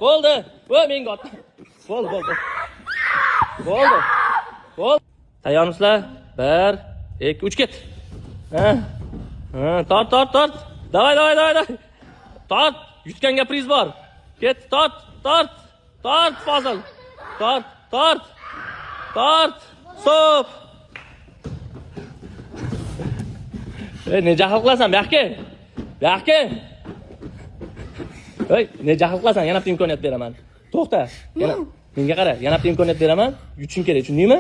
Bo'ldi. Voy, menga otdi. Bo'ldi. Bo'ldi. Tayyormisizlar? 1, 2, 3 ket. Tort. Davay. Tort. Yutganga priz bor. Ket, tort. Fozil. Tort. Stop. Ne jahl qilasan, buyoqqa? Ne jahl qilasan? Yana bitta imkoniyat beraman. To'xta. Yana menga qara, yana bitta imkoniyat beraman. Yutishing kerak, tushundingmi?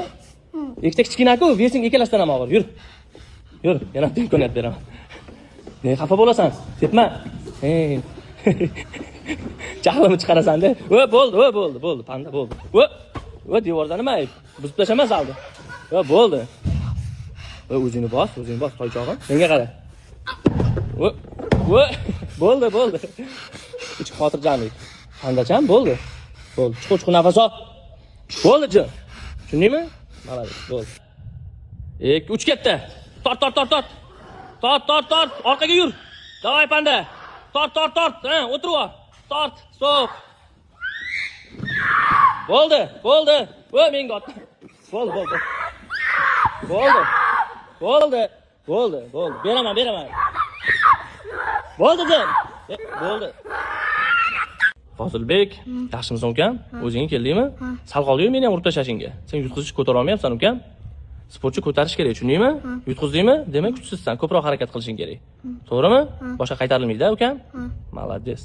Ikkita kichkina-ku, vesing ikkalasidan ham og'ir. Yur, yana bitta imkoniyat beraman. Ne xafa bo'lasan? Ketma. Jahlimni chiqarasan-da. Bo'ldi, panda bo'ldi. Devorda nima ayb? Buzib tashlama saldi. Bo'ldi. O'zingni bos, toychog'im. Menga qara. Bo'ldi. Ichki xotirjamlik. Pandacham bo'ldi. Chuqur nafas ol. Bo'ldi, jin. Tushundingmi? Malades, bo'ldi. 2, 3 ketdi. Tort. Orqaga yur. Davay panda. Tort. O'tirib ol. Tort, stop. Bo'ldi. Menga otdi. Bo'ldi. Beraman. Bo'ldi jin. Bo'ldi. Fozilbek, yaxshimisan ukam? O'zing keldingmi? Sal qoldi-yu meni ham urib tashlashingga. Sen yutqizishni ko'tara olmayapsan ukam. Sportchi ko'tarish kerak, tushundingmi? Yutqizdingmi? Demak kuchsizsan, ko'proq harakat qilishing kerak. To'g'rimi? Boshqa qaytarilmaydi-da ukam. Malades.